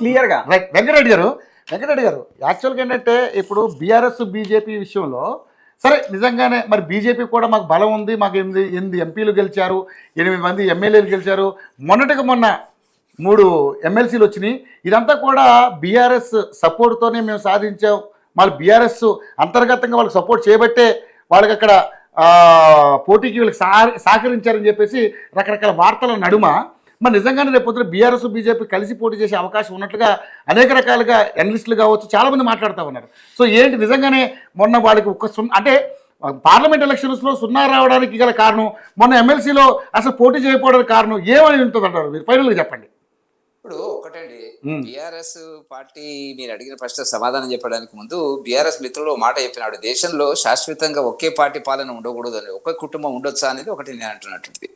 Clear గా. Right. Venkatareddy గారు యాక్చువల్గా ఏంటంటే ఇప్పుడు బీఆర్ఎస్ బీజేపీ విషయంలో సరే నిజంగానే మరి బీజేపీ కూడా మాకు బలం ఉంది, మాకు 8 ఎంపీలు గెలిచారు, 8 మంది ఎమ్మెల్యేలు గెలిచారు, మొన్నటికి మొన్న 3 ఎమ్మెల్సీలు వచ్చినాయి. ఇదంతా కూడా బీఆర్ఎస్ సపోర్ట్తోనే మేము సాధించాం. మళ్ళీ బీఆర్ఎస్ అంతర్గతంగా వాళ్ళకి సపోర్ట్ చేయబట్టే వాళ్ళకి అక్కడ పోటీకి వీళ్ళకి సహకరించారని చెప్పేసి రకరకాల వార్తల నడుమ మరి నిజంగానే రేపొద్దున బీఆర్ఎస్ బీజేపీ కలిసి పోటీ చేసే అవకాశం ఉన్నట్లుగా అనేక రకాలుగా అనలిస్టులు కావచ్చు చాలామంది మాట్లాడుతూ ఉన్నారు. సో ఏంటి నిజంగానే మొన్న వాళ్ళకి అంటే పార్లమెంట్ ఎలక్షన్స్లో 0 రావడానికి గల కారణం, మొన్న ఎమ్మెల్సీలో అసలు పోటీ చేయకపోవడానికి కారణం ఏమని ఉంటుంది అంటారు మీరు? ఫైనల్గా చెప్పండి. ఇప్పుడు ఒకటండి, బీఆర్ఎస్ పార్టీ మీరు అడిగిన ప్రశ్న సమాధానం చెప్పడానికి ముందు బీఆర్ఎస్ మిత్రులు మాట చెప్పినాడు, దేశంలో శాశ్వతంగా ఒకే పార్టీ పాలన ఉండకూడదు అని. ఒకే కుటుంబం ఉండొచ్చా అనేది ఒకటి నేను అంటున్నట్టుంది.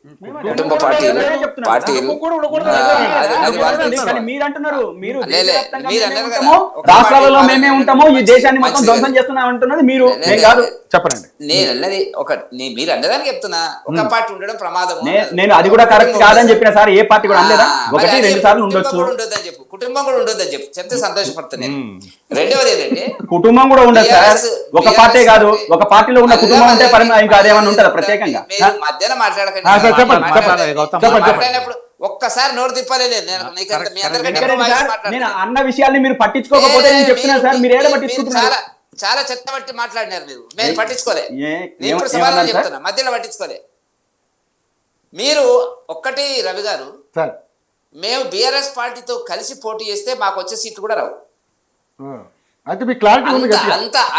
కుటుంబ పార్టీలు రాష్ట్రాలలో మేమే ఉంటాము, ఈ దేశాన్ని మొత్తం ధ్వంసం చేస్తున్నాం అంటున్నది మీరు. చెప్పండి. నేను అన్నది మీరు అన్నదానికి చెప్తున్నా, ఒక పార్టీ ఉండడం ప్రమాదం. నేను అది కూడా కరెక్ట్ కాదని చెప్పిన సార్, ఏ పార్టీ కూడా అనలేదా? 1-2 సార్లు ఉండొచ్చు. ఉండొద్దని చెప్పు, కుటుంబం కూడా ఉండొద్దని చెప్పు, చెప్తే సంతోషపడతాను నేను. రెండవది ఏంటంటే కుటుంబం కూడా ఉండదు సార్, ఒక పార్టీ కాదు, ఒక పార్టీలో ఉన్న కుటుంబం అంటే ఇంకా అదేమన్నా ఉంటుందా ప్రత్యేకంగా? మధ్యాహ్నం మాట్లాడకండి. మాట్లాడినప్పుడు ఒక్కసారి నోరు తిప్పలేదు. నేను అన్న విషయాల్ని మీరు పట్టించుకోకపోతే నేను చెప్తున్నాను సార్, మీరు ఏదో పట్టించుకుంటున్నారు. చాలా చెత్త పట్టి మాట్లాడినారు మీరు, మేము పట్టించుకోలే. నేను ఇప్పుడు సమాధానం చెప్తున్నా, మధ్యలో పట్టించుకోలే. మీరు ఒక్కటి రవి గారు, మేము బీఆర్ఎస్ పార్టీతో కలిసి పోటీ చేస్తే మాకు వచ్చే సీట్లు కూడా రావు.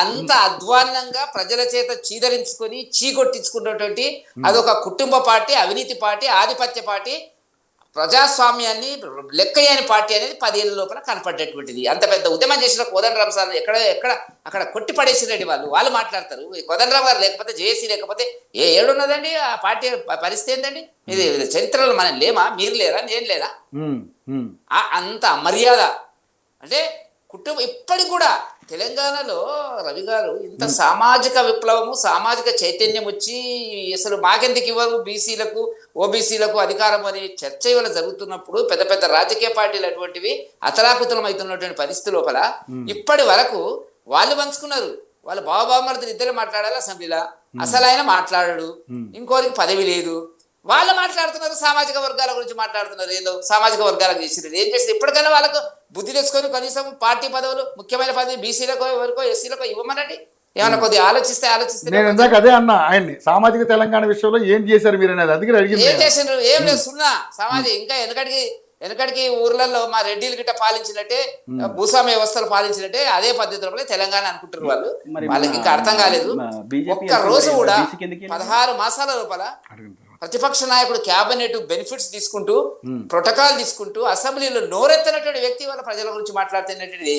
అంత అధ్వాన్నంగా ప్రజల చేత చీదరించుకొని చీకొట్టించుకున్నటువంటి అదొక కుటుంబ పార్టీ, అవినీతి పార్టీ, ఆధిపత్య పార్టీ, ప్రజాస్వామ్యాన్ని లెక్కయ్యని పార్టీ అనేది 10 ఏళ్ళ లోపల కనపడేటువంటిది. అంత పెద్ద ఉద్యమం చేసిన కోదండరామ్ సార్ ఎక్కడ అక్కడ కొట్టి పడేసినట్టు వాళ్ళు మాట్లాడతారు. కోదండరామ్ గారు లేకపోతే, జేఏసీ లేకపోతే ఏడున్నదండి ఆ పార్టీ పరిస్థితి ఏంటండి? ఇది చరిత్రలో మనం లేమా? మీరు లేరా? నేను లేరా? అంత మర్యాద అంటే కుటుంబం. ఇప్పటికి కూడా తెలంగాణలో రవి గారు ఇంత సామాజిక విప్లవము, సామాజిక చైతన్యం వచ్చి అసలు మాకెందుకు ఇవ్వరు బీసీలకు, ఓబీసీలకు అధికారం అనే చర్చ ఇవాళ జరుగుతున్నప్పుడు పెద్ద పెద్ద రాజకీయ పార్టీలు అటువంటివి అతలాకుతలం అవుతున్నటువంటి పరిస్థితి లోపల ఇప్పటి వరకు వాళ్ళు పంచుకున్నారు. వాళ్ళు బావబావమరుదులు ఇద్దరు మాట్లాడాలి అసెంబ్లీలో, అసలు ఆయన మాట్లాడాడు, ఇంకోరికి పదవి లేదు. వాళ్ళు మాట్లాడుతున్నారు, సామాజిక వర్గాల గురించి మాట్లాడుతున్నారు. ఏదో సామాజిక వర్గాలకు చేసినారు, ఏం చేస్తారు? ఇప్పటికైనా వాళ్ళకు బుద్ధి తెచ్చుకొని కనీసం పార్టీ పదవులు, ముఖ్యమైన పదవి బీసీలకో ఎవరికో ఎస్సీలకో ఇవ్వమనండి. ఏమన్నా కొద్దిగా ఆలోచిస్తే నేను ఇందాక అదే అన్నా ఆయన్ని, సామాజిక తెలంగాణ విషయంలో ఏం చేశారు మీరు అనేది. అందుకే ఏం చేసినారు? ఏం లేదు, సున్నా సామాజిక. ఇంకా వెనకడికి ఊర్లలో మా రెడ్డిలు గిట్ట పాలించినట్టే, భూస్వామ్య వ్యవస్థలు పాలించినట్టే అదే పద్ధతిలో తెలంగాణ అనుకుంటారు వాళ్ళు. వాళ్ళకి ఇంకా అర్థం కాలేదు. ఒక్క రోజు కూడా 16 మాసాల లోపల ప్రతిపక్ష నాయకుడు క్యాబినెట్ బెనిఫిట్స్ తీసుకుంటూ, ప్రోటోకాల్ తీసుకుంటూ, అసెంబ్లీలో నోరెత్తనటువంటి వ్యక్తి వాళ్ళ ప్రజల గురించి మాట్లాడుతున్నటువంటి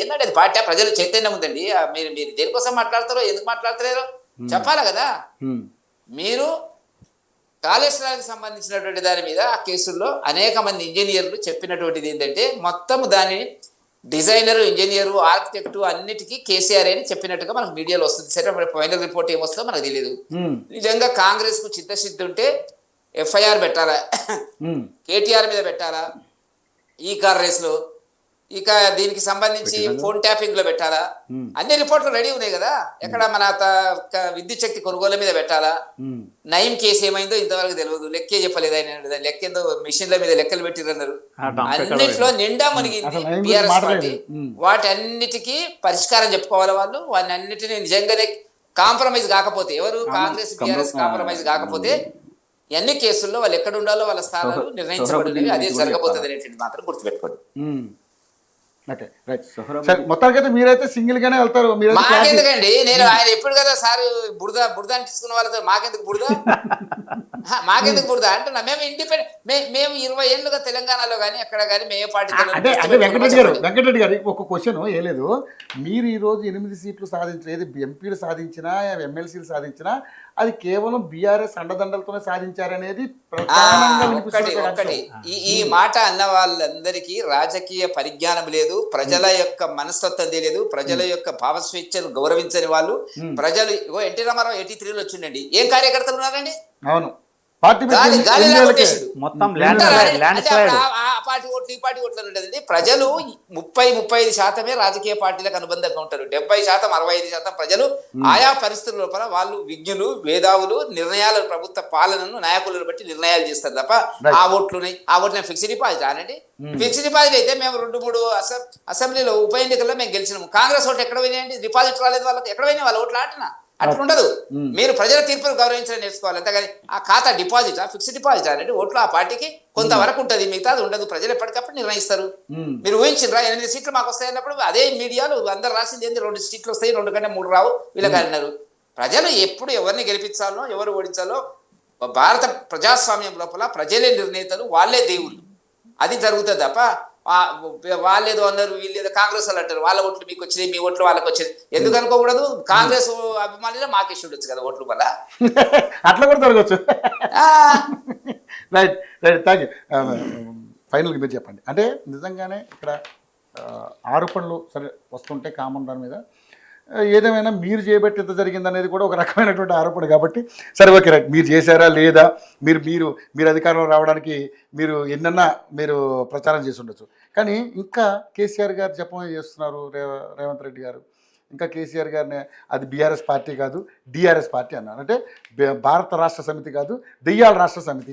ఏంటంటే అది పార్టీ, ప్రజలు చైతన్యం ఉందండి. మీరు దేనికోసం మాట్లాడతారో, ఎందుకు మాట్లాడతారో చెప్పాలి కదా. మీరు కాళేశ్వరానికి సంబంధించినటువంటి దాని మీద ఆ కేసుల్లో అనేక మంది ఇంజనీర్లు చెప్పినటువంటిది ఏంటంటే మొత్తం దాని డిజైనరు, ఇంజనీరు, ఆర్కిటెక్టు అన్నిటికీ కేసీఆర్ అని చెప్పినట్టుగా మనకు మీడియాలో వస్తుంది. సరే ఫైనల్ రిపోర్ట్ ఏమొస్తుందో మనకు తెలియదు. నిజంగా కాంగ్రెస్ కు చిత్తశుద్ధి ఉంటే ఎఫ్ఐఆర్ పెట్టాలా, కేటీఆర్ మీద పెట్టాలా, ఈ కార్ రేస్లో, ఇక దీనికి సంబంధించి ఫోన్ ట్యాపింగ్ లో పెట్టాలా, అన్ని రిపోర్ట్లు రెడీ ఉన్నాయి కదా. ఎక్కడ మన విద్యుత్ శక్తి కొనుగోలు మీద పెట్టాలా, నయం కేసు ఏమైందో ఇంతవరకు తెలియదు, లెక్కే చెప్పలేదు ఆయన. లెక్కేందో మిషన్ల మీద లెక్కలు పెట్టిరన్నారు. అన్నిట్లో నిండా మునిగింది బీఆర్ఎస్ పార్టీ. వాటన్నిటికీ పరిష్కారం చెప్పుకోవాలి వాళ్ళు. వాటిని అన్నిటినీ నిజంగానే కాంప్రమైజ్ కాకపోతే, ఎవరు కాంగ్రెస్ బీఆర్ఎస్ కాంప్రమైజ్ కాకపోతే అన్ని కేసుల్లో వాళ్ళు ఎక్కడ ఉండాలో వాళ్ళ స్థానాలు నిర్ణయించబడినవి. అదే జరగబోతుంది అనేటువంటి మాత్రం గుర్తుపెట్టుకోండి. మొత్తానికైతే మీరైతే సింగిల్ గానే వెళ్తారు. మాకెందుకండి, నేను ఆయన ఎప్పుడు కదా సార్ బురద అంటించుకున్న వాళ్ళతో మాకెందుకు బురద అంటున్నా. మేము ఇండిపెండెంట్, మేము 20 ఏళ్ళుగా తెలంగాణలో కానీ ఎక్కడ కానీ మేము పార్టీ. వెంకటరెడ్డి గారు ఒక క్వశ్చన్ ఏ లేదు, మీరు ఈరోజు 8 సీట్లు సాధించలేదు, ఎంపీలు సాధించినా ఎమ్మెల్సీలు సాధించినా అది కేవలం బీఆర్ఎస్ అండదండలతోనే సాధించారనేది ఒకటి. ఈ మాట అన్న వాళ్ళందరికీ రాజకీయ పరిజ్ఞానం లేదు, ప్రజల యొక్క మనస్తత్వం తెలియదు, ప్రజల యొక్క భావస్వేచ్ఛను గౌరవించని వాళ్ళు. ప్రజలు ఎన్టీ రామారావు 83లో వచ్చిండండి, ఏం కార్యకర్తలు ఉన్నారండి? అవును, పార్టీ పెట్టి గాలి గాలి ఎన్ని నెలలకే? కొట్టేసిండు. మొత్తం ల్యాండ్ అంటారా? స్లైడ్ ల్యాండ్ అంటే స్లైడ్. అప్పుడు ఆ పార్టీ ఓట్లు ఈ పార్టీ ఓట్లు అని ఉండదండి. ప్రజలు 30-35% రాజకీయ పార్టీలకు అనుబంధంగా ఉంటారు. 70% 65% ప్రజలు ఆయా పరిస్థితుల లోపల వాళ్ళు విజ్ఞులు, మేధావులు, నిర్ణయాలు ప్రభుత్వ పాలనను నాయకులను బట్టి నిర్ణయాలు చేస్తారు తప్ప ఆ ఓట్లని ఫిక్స్డ్ డిపాజిట్ అనండి. ఫిక్స్డ్ డిపాజిట్ అయితే మేము 2-3 అసెంబ్లీలో ఉప ఎన్నికల్లో మేము గెలిచినాము. కాంగ్రెస్ ఓట్లు ఎక్కడ పోయినాయండి? డిపాజిట్ రాలేదు వాళ్ళకి. ఎక్కడ పోయినాయి వాళ్ళ ఓట్లు? ఆటనా అట్లుండదు. మీరు ప్రజల తీర్పును గౌరవించడం నేర్చుకోవాలి. అంతేగాని ఆ ఖాతా డిపాజిట్ ఫిక్స్డ్ డిపాజిట్ అనేది ఓట్లు ఆ పార్టీకి కొంతవరకు ఉంటుంది, మిగతా అది ఉండదు. ప్రజలు ఎప్పటికప్పుడు నిర్ణయిస్తారు. మీరు ఊహించారా 8 సీట్లు మాకు వస్తాయి అన్నప్పుడు అదే మీడియాలు అందరు రాసింది ఏంది 2 సీట్లు వస్తాయి, 2 కంటే 3 రావు వీళ్ళకి అన్నారు. ప్రజలు ఎప్పుడు ఎవరిని గెలిపించాలో ఎవరు ఓడించాలో భారత ప్రజాస్వామ్యం లోపల ప్రజలే నిర్ణేతలు, వాళ్ళే దేవుళ్ళు. అది జరుగుతుంది తప్ప వాళ్ళేదో అన్నారు వీళ్ళేదో కాంగ్రెస్ వాళ్ళు అంటారు వాళ్ళ ఓట్లు మీకు వచ్చినాయి, మీ ఓట్లు వాళ్ళకి వచ్చినాయి. ఎందుకు అనుకోకూడదు? కాంగ్రెస్ అభిమానులు మాకేసి ఉండొచ్చు కదా ఓట్లు వల్ల. అట్లా కూడా జరగచ్చు. Right right, thank you. ఫైనల్గా మీరు చెప్పండి. అంటే నిజంగానే ఇక్కడ ఆరోపణలు సరే వస్తుంటే కామన్ దాని మీద ఏదేమైనా మీరు చేయబట్టి ఎంత జరిగింది అనేది కూడా ఒక రకమైనటువంటి ఆరోపణ కాబట్టి సరే ఓకే రైట్, మీరు చేశారా లేదా, మీరు అధికారంలో రావడానికి మీరు ఎన్నన్నా మీరు ప్రచారం చేసి ఉండొచ్చు. కానీ ఇంకా కేసీఆర్ గారు జపం చేస్తున్నారు రేవంత్ రెడ్డి గారు. ఇంకా కేసీఆర్ గారిని అది బీఆర్ఎస్ పార్టీ కాదు డిఆర్ఎస్ పార్టీ అన్నారు. అంటే భారత రాష్ట్ర సమితి కాదు దెయ్యాల రాష్ట్ర సమితి.